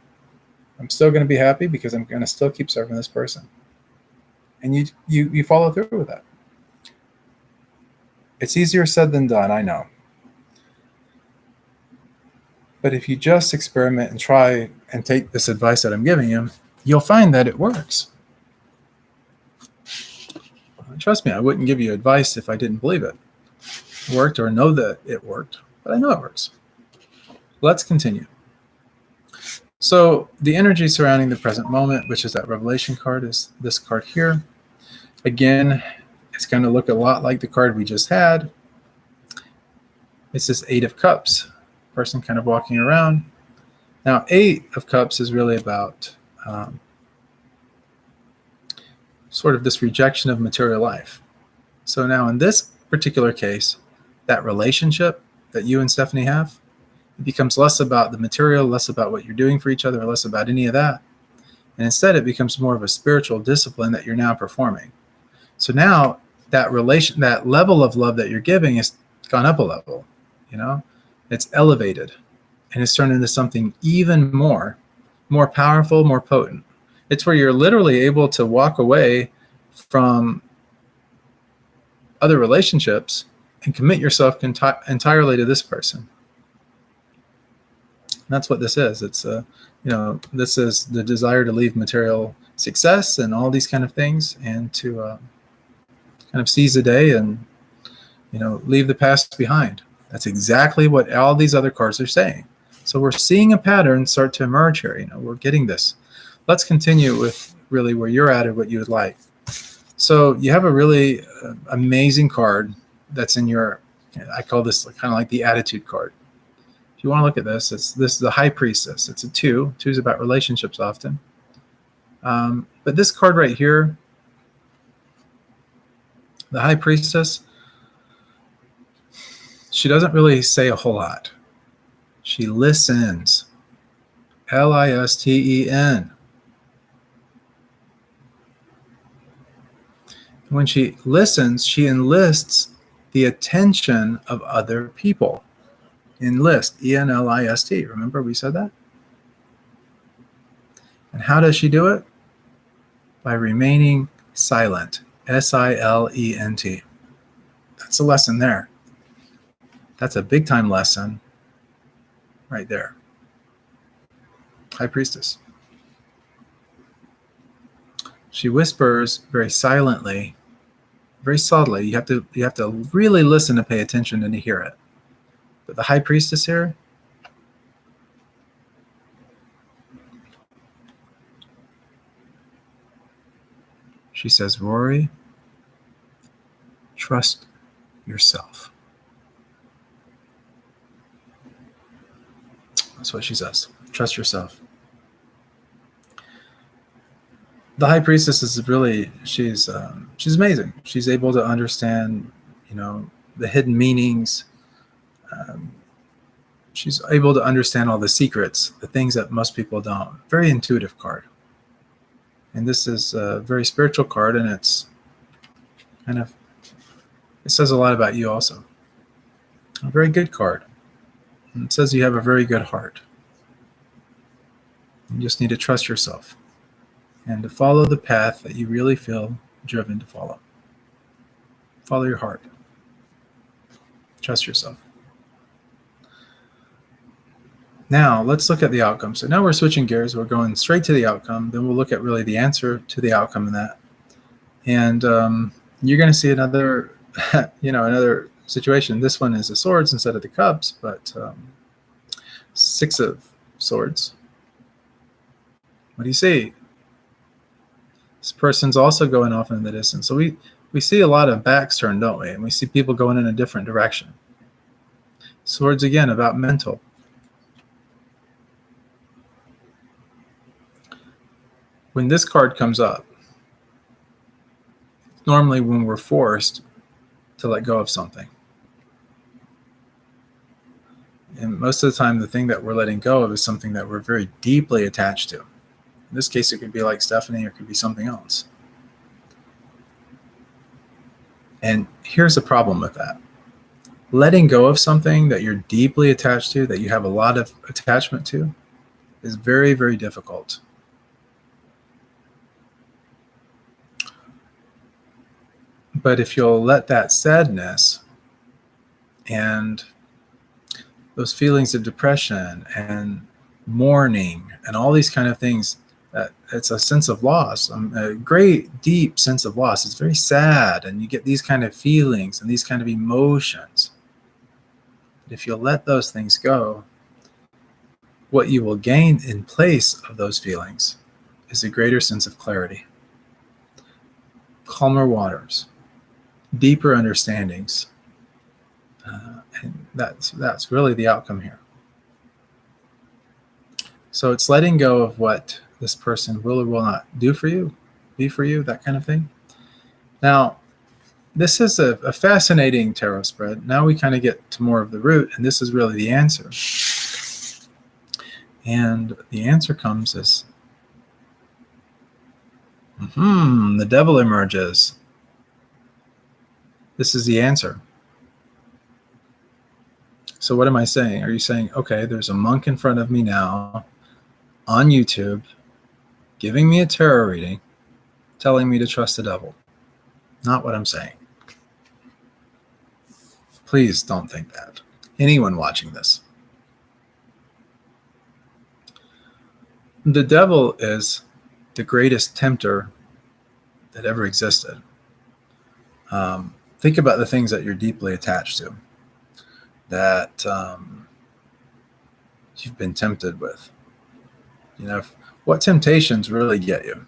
I'm still going to be happy because I'm going to still keep serving this person. And you follow through with that. It's easier said than done, I know. But if you just experiment and try and take this advice that I'm giving you, you'll find that it works. Trust me, I wouldn't give you advice if I didn't believe it worked or know that it worked, but I know it works. Let's continue. So the energy surrounding the present moment, which is that Revelation card, is this card here. Again, it's going to look a lot like the card we just had. It's this 8 of Cups, person kind of walking around. Now, 8 of Cups is really about sort of this rejection of material life. So now in this particular case, that relationship that you and Stephanie have, it becomes less about the material, less about what you're doing for each other, less about any of that. And instead, it becomes more of a spiritual discipline that you're now performing. So now that level of love that you're giving has gone up a level, it's elevated, and it's turned into something even more powerful, more potent. It's where you're literally able to walk away from other relationships and commit yourself entirely to this person. And that's what this is. It's this is the desire to leave material success and all these kind of things, and to kind of seize the day and leave the past behind. That's exactly what all these other cards are saying. So we're seeing a pattern start to emerge here. We're getting this. Let's continue with really where you're at and what you would like. So you have a really amazing card that's in your, I call this kind of like the attitude card. If you want to look at this, this is the High Priestess. It's a 2. 2 is about relationships often. But this card right here, the High Priestess, she doesn't really say a whole lot. She listens. Listen. When she listens, she enlists the attention of other people. Enlist, E-N-L-I-S-T. Remember we said that? And how does she do it? By remaining silent. S-I-L-E-N-T. That's a lesson there. That's a big time lesson right there. High Priestess. She whispers very silently, very subtly. You have to really listen to pay attention and to hear it. But the High Priestess here, she says, Rory, trust yourself. That's what she says. Trust yourself. The high priestess is really, she's amazing. She's able to understand, the hidden meanings. She's able to understand all the secrets, the things that most people don't. Very intuitive card. And this is a very spiritual card, and it's it says a lot about you also. A very good card. And it says you have a very good heart. You just need to trust yourself and to follow the path that you really feel driven to follow. Follow your heart. Trust yourself. Now, let's look at the outcome. So now we're switching gears. We're going straight to the outcome. Then we'll look at really the answer to the outcome in that. And you're going to see another, another situation. This one is the swords instead of the cups, but 6 of swords. What do you see? This person's also going off in the distance. So we see a lot of backs turned, don't we? And we see people going in a different direction. Swords, again, about mental. When this card comes up, normally when we're forced to let go of something. And most of the time, the thing that we're letting go of is something that we're very deeply attached to. In this case, it could be like Stephanie, or it could be something else. And here's the problem with that. Letting go of something that you're deeply attached to, that you have a lot of attachment to, is very, very difficult. But if you'll let that sadness and those feelings of depression and mourning and all these kind of things, it's a sense of loss, a great deep sense of loss. It's very sad, and you get these kind of feelings and these kind of emotions. But if you'll let those things go, what you will gain in place of those feelings is a greater sense of clarity, calmer waters, deeper understandings, and that's really the outcome here. So it's letting go of what this person will or will not do for you, be for you, that kind of thing. Now, this is a fascinating tarot spread. Now we kind of get to more of the root, and this is really the answer. And the answer comes as, the devil emerges. This is the answer. So what am I saying? Are you saying, okay, there's a monk in front of me now on YouTube giving me a tarot reading, telling me to trust the devil? Not what I'm saying. Please don't think that. Anyone watching this. The devil is the greatest tempter that ever existed. Think about the things that you're deeply attached to, that you've been tempted with. What temptations really get you?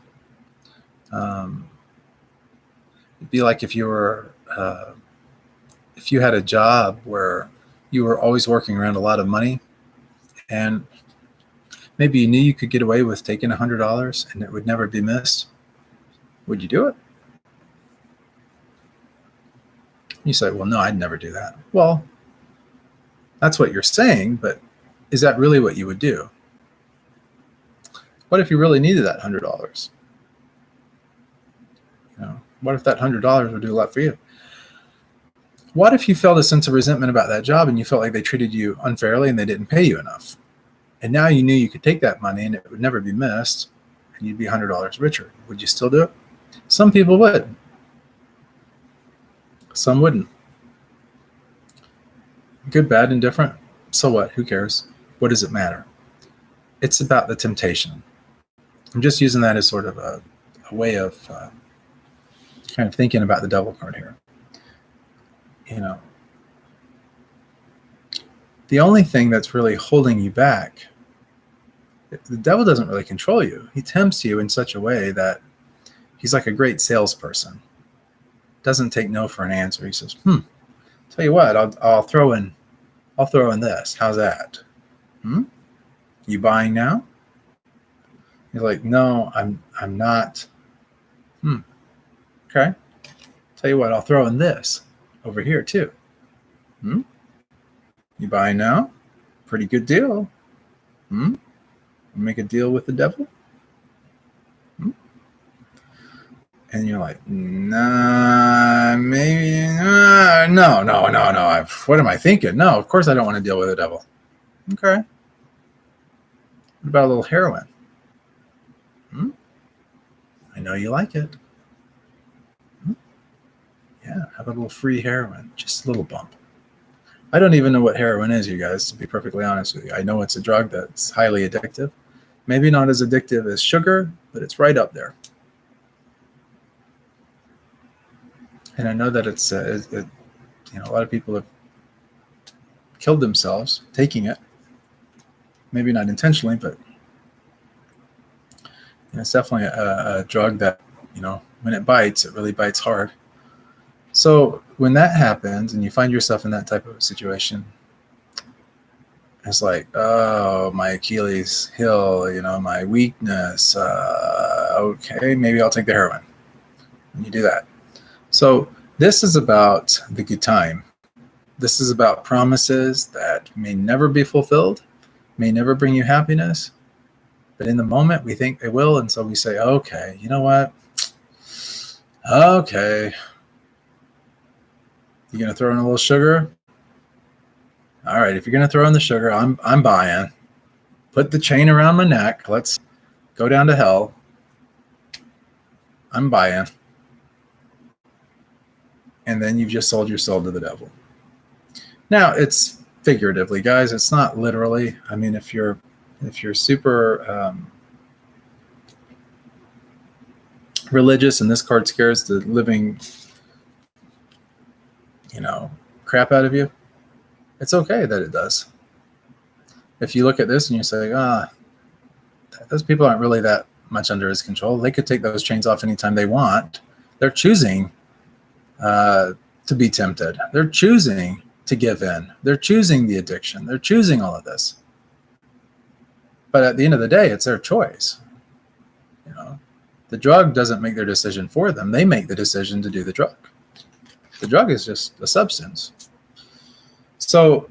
It'd be like if you were, if you had a job where you were always working around a lot of money, and maybe you knew you could get away with taking $100 and it would never be missed. Would you do it? You say, well, no, I'd never do that. Well, that's what you're saying, but is that really what you would do? What if you really needed that $100? What if that $100 would do a lot for you? What if you felt a sense of resentment about that job and you felt like they treated you unfairly and they didn't pay you enough? And now you knew you could take that money and it would never be missed and you'd be $100 richer. Would you still do it? Some people would. Some wouldn't. Good, bad, indifferent. So what? Who cares? What does it matter? It's about the temptation. I'm just using that as sort of a way of kind of thinking about the devil card here. The only thing that's really holding you back, the devil doesn't really control you. He tempts you in such a way that he's like a great salesperson. Doesn't take no for an answer. He says, Tell you what, I'll throw in this. How's that? You buying now? He's like, no, I'm not. Okay. Tell you what, I'll throw in this over here too. You buying now? Pretty good deal. Make a deal with the devil? And you're like, nah, maybe, no. What am I thinking? No, of course I don't want to deal with the devil. Okay. What about a little heroin? I know you like it. Yeah, have a little free heroin, just a little bump. I don't even know what heroin is, you guys, to be perfectly honest with you. I know it's a drug that's highly addictive. Maybe not as addictive as sugar, but it's right up there. And I know that it's, a lot of people have killed themselves taking it. Maybe not intentionally, but it's definitely a drug that, when it bites, it really bites hard. So when that happens and you find yourself in that type of situation, it's like, oh, my Achilles heel, my weakness. Okay, maybe I'll take the heroin. And you do that. So this is about the good time. This is about promises that may never be fulfilled, may never bring you happiness. But in the moment, we think they will. And so we say, okay, you know what? Okay. You going to throw in a little sugar? All right, if you're going to throw in the sugar, I'm buying. Put the chain around my neck. Let's go down to hell. I'm buying. And then you've just sold your soul to the devil. Now, it's figuratively, guys. It's not literally. I mean, if you're super religious and this card scares the living, crap out of you, it's okay that it does. If you look at this and you say, those people aren't really that much under his control. They could take those chains off anytime they want. They're choosing to be tempted. They're choosing to give in. They're choosing the addiction. They're choosing all of this. But at the end of the day, it's their choice. The drug doesn't make their decision for them. They make the decision to do the drug. The drug is just a substance. So,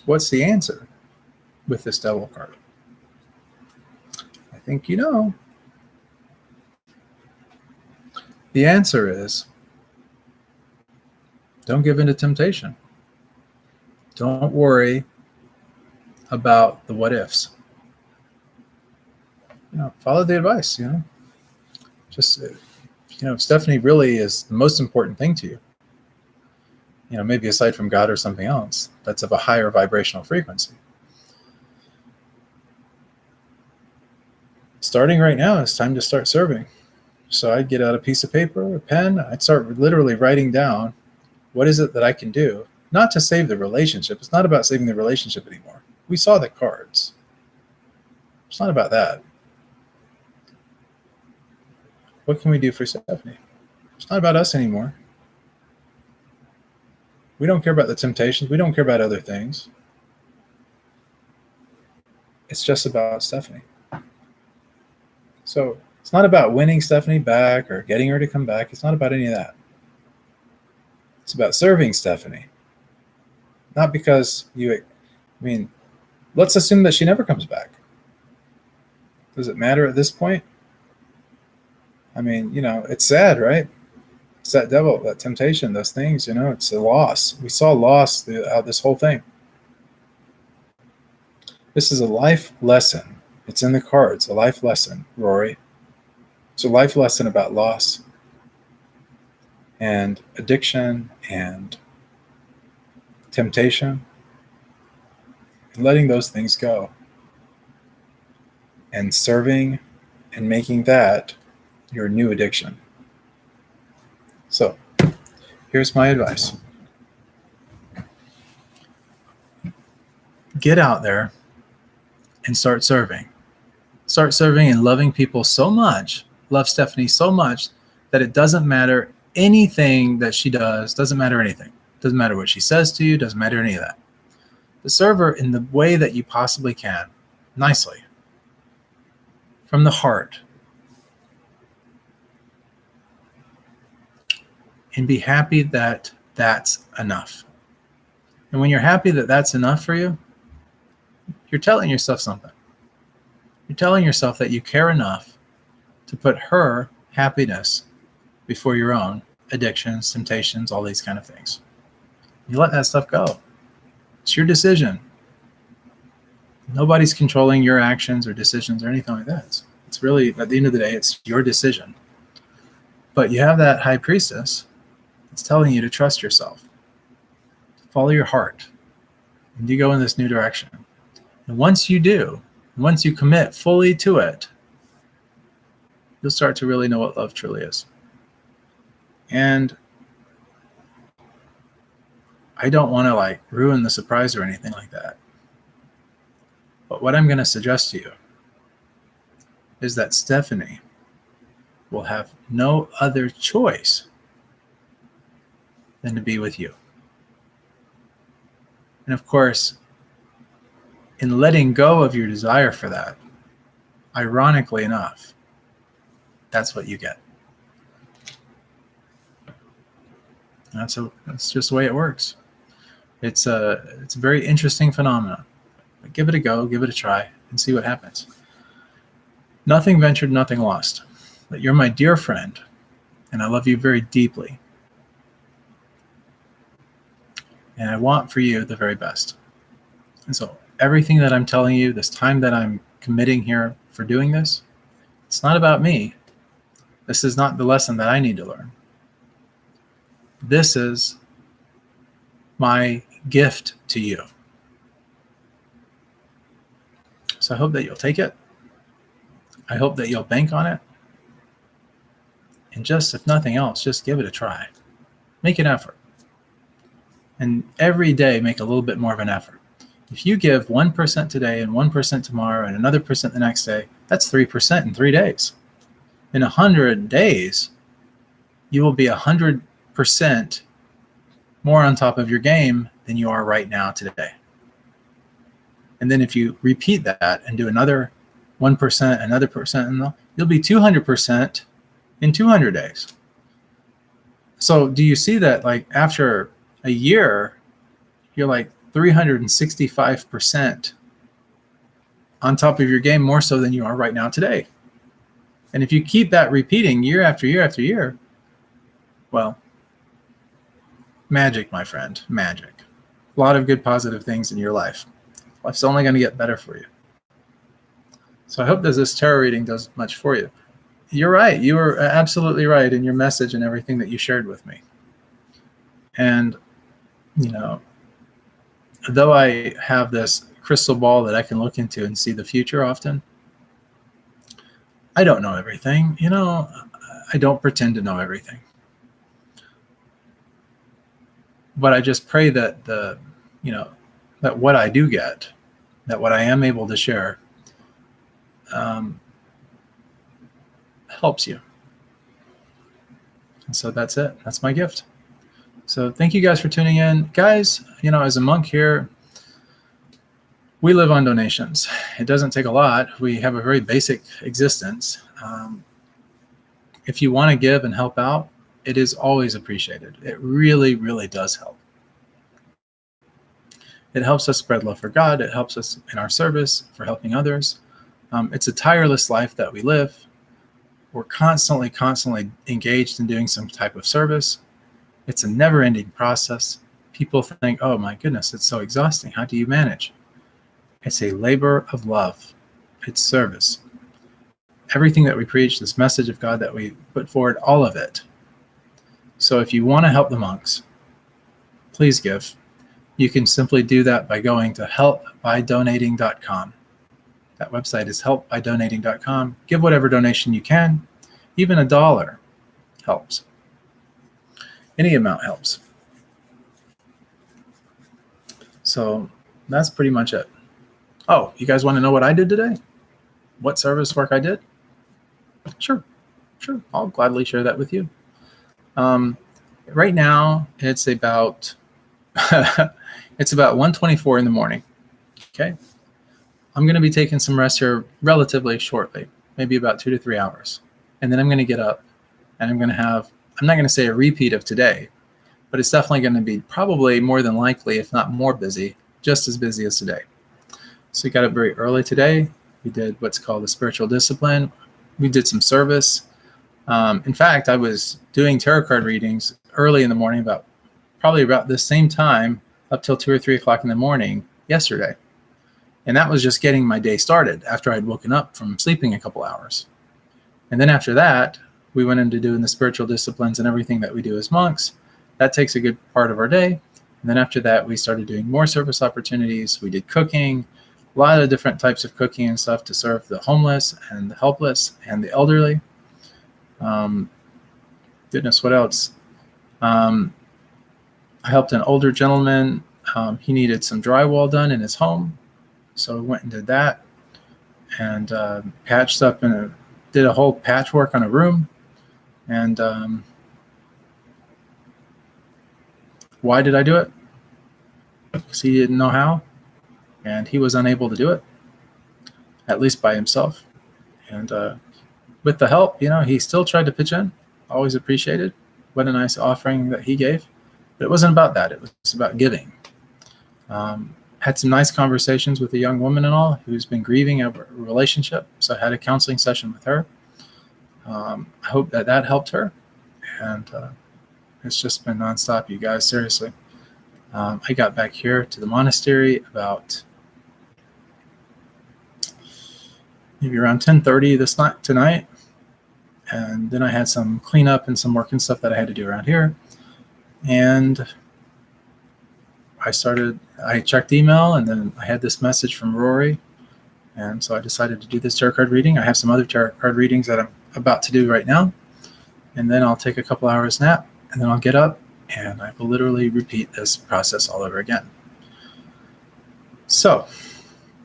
what's the answer with this devil card? I think you know. The answer is, don't give in to temptation. Don't worry about the what ifs. Follow the advice, Just, if Stephanie really is the most important thing to you, maybe aside from God or something else, that's of a higher vibrational frequency. Starting right now, it's time to start serving. So I'd get out a piece of paper, a pen, I'd start literally writing down, what is it that I can do? Not to save the relationship. It's not about saving the relationship anymore. We saw the cards. It's not about that. What can we do for Stephanie? It's not about us anymore. We don't care about the temptations. We don't care about other things. It's just about Stephanie. So it's not about winning Stephanie back or getting her to come back. It's not about any of that. It's about serving Stephanie. Not because let's assume that she never comes back. Does it matter at this point? It's sad, right? It's that devil, that temptation, those things, it's a loss. We saw loss throughout this whole thing. This is a life lesson. It's in the cards, a life lesson, Rory. It's a life lesson about loss and addiction and temptation and letting those things go and serving and making that your new addiction. So here's my advice. Get out there and start serving. Start serving and loving people so much, love Stephanie so much that it doesn't matter anything that she does, doesn't matter anything. Doesn't matter what she says to you, doesn't matter any of that. But serve her in the way that you possibly can, nicely, from the heart. And be happy that that's enough. And when you're happy that that's enough for you, you're telling yourself something. You're telling yourself that you care enough to put her happiness before your own addictions, temptations, all these kind of things. You let that stuff go. It's your decision. Nobody's controlling your actions or decisions or anything like that. It's really, at the end of the day, it's your decision. But you have that high priestess that's telling you to trust yourself, to follow your heart, and you go in this new direction. And once you do, once you commit fully to it, you'll start to really know what love truly is. And I don't want to ruin the surprise or anything like that. But what I'm going to suggest to you is that Stephanie will have no other choice than to be with you. And of course, in letting go of your desire for that, ironically enough, that's what you get. That's just the way it works. It's a very interesting phenomenon. But give it a go, give it a try, and see what happens. Nothing ventured, nothing lost. But you're my dear friend, and I love you very deeply. And I want for you the very best. And so everything that I'm telling you, this time that I'm committing here for doing this, it's not about me. This is not the lesson that I need to learn. This is my gift to you. So I hope that you'll take it. I hope that you'll bank on it. And just, if nothing else, just give it a try. Make an effort. And every day, make a little bit more of an effort. If you give 1% today and 1% tomorrow and another percent the next day, that's 3% in 3 days. In 100 days, you will be 100% more on top of your game than you are right now today. And then if you repeat that and do another 1%, another percent, and you'll be 200% in 200 days. So do you see that after a year, you're 365% on top of your game, more so than you are right now today. And if you keep that repeating year after year after year, well, magic, my friend, magic. A lot of good positive things in your life. Life's only going to get better for you. So I hope that this tarot reading does much for you. You're right. You were absolutely right in your message and everything that you shared with me. And, though I have this crystal ball that I can look into and see the future often, I don't know everything. I don't pretend to know everything. But I just pray that that what I do get, that what I am able to share, helps you. And so that's it. That's my gift. So thank you guys for tuning in. Guys, as a monk here, we live on donations. It doesn't take a lot. We have a very basic existence. If you want to give and help out, it is always appreciated. It really, really does help. It helps us spread love for God. It helps us in our service for helping others. It's a tireless life that we live. We're constantly engaged in doing some type of service. It's a never-ending process. People think, oh my goodness, it's so exhausting. How do you manage? It's a labor of love. It's service. Everything that we preach, this message of God that we put forward, all of it. So if you want to help the monks, please give. You can simply do that by going to helpbydonating.com. That website is helpbydonating.com. Give whatever donation you can. Even $1 helps. Any amount helps. So that's pretty much it. Oh, you guys want to know what I did today? What service work I did? Sure. Sure, I'll gladly share that with you. Right now, it's about it's about 1:24 in the morning. Okay, I'm going to be taking some rest here relatively shortly, maybe about 2 to 3 hours, and then I'm going to get up and I'm going to have. I'm not going to say a repeat of today, but it's definitely going to be probably more than likely, if not more busy, just as busy as today. So we got up very early today. We did what's called a spiritual discipline. We did some service. In fact, I was doing tarot card readings early in the morning, probably about the same time up till 2 or 3 o'clock in the morning yesterday. And that was just getting my day started after I'd woken up from sleeping a couple hours. And then after that, we went into doing the spiritual disciplines and everything that we do as monks. That takes a good part of our day. And then after that, we started doing more service opportunities. We did cooking, a lot of different types of cooking and stuff to serve the homeless and the helpless and the elderly. Goodness, what else? I helped an older gentleman. He needed some drywall done in his home. So we went and did that and patched up did a whole patchwork on a room. And why did I do it? Because he didn't know how, and he was unable to do it, at least by himself. And with the help, he still tried to pitch in. Always appreciated. What a nice offering that he gave. But it wasn't about that. It was about giving. Had some nice conversations with a young woman and all who's been grieving over a relationship. So I had a counseling session with her. I hope that helped her. And it's just been nonstop, you guys, seriously. I got back here to the monastery about maybe around 10:30 tonight. And then I had some cleanup and some work and stuff that I had to do around here. And I checked email, and then I had this message from Rory. And so I decided to do this tarot card reading. I have some other tarot card readings that I'm about to do right now. And then I'll take a couple hours nap, and then I'll get up, and I will literally repeat this process all over again. So,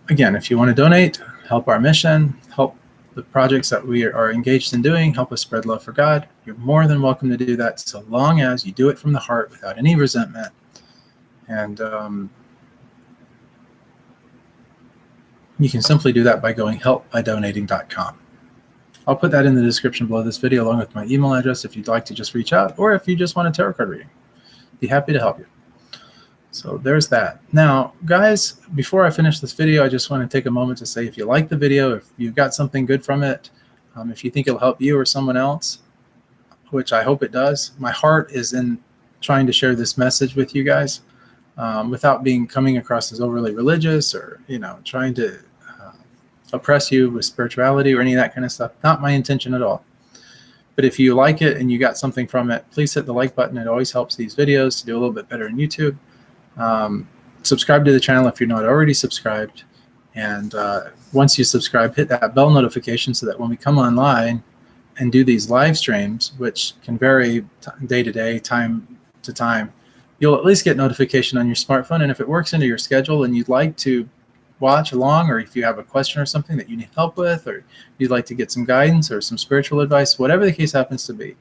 again, if you want to donate, help our mission, help the projects that we are engaged in doing, help us spread love for God, you're more than welcome to do that, so long as you do it from the heart without any resentment. And you can simply do that by going helpbydonating.com. I'll put that in the description below this video along with my email address if you'd like to just reach out, or if you just want a tarot card reading. Be happy to help you. So there's that. Now, guys, before I finish this video, I just want to take a moment to say if you like the video, if you got something good from it, if you think it'll help you or someone else, which I hope it does, my heart is in trying to share this message with you guys without coming across as overly religious or, trying to oppress you with spirituality or any of that kind of stuff. Not my intention at all. But if you like it and you got something from it, please hit the like button. It always helps these videos to do a little bit better in YouTube. Subscribe to the channel if you're not already subscribed. And once you subscribe, hit that bell notification so that when we come online and do these live streams, which can vary day to day, time to time, you'll at least get notification on your smartphone. And if it works into your schedule and you'd like to watch along, or if you have a question or something that you need help with, or you'd like to get some guidance or some spiritual advice, whatever the case happens to be,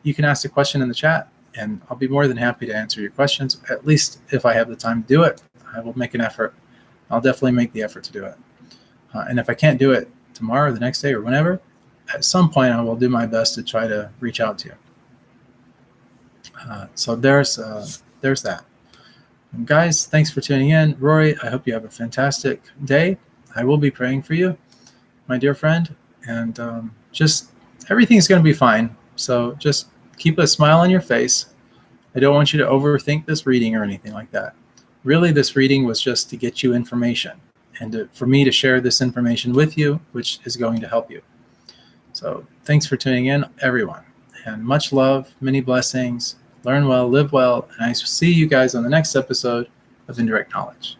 you can ask a question in the chat, and I'll be more than happy to answer your questions. At least if I have the time to do it, I will make an effort. I'll definitely make the effort to do it. And if I can't do it tomorrow, or the next day, or whenever, at some point I will do my best to try to reach out to you. So there's that. And guys, thanks for tuning in. Rory, I hope you have a fantastic day. I will be praying for you, my dear friend. And just everything's going to be fine. So just keep a smile on your face. I don't want you to overthink this reading or anything like that. Really, this reading was just to get you information and for me to share this information with you, which is going to help you. So thanks for tuning in, everyone. And much love, many blessings. Learn well, live well, and I see you guys on the next episode of Indirect Knowledge.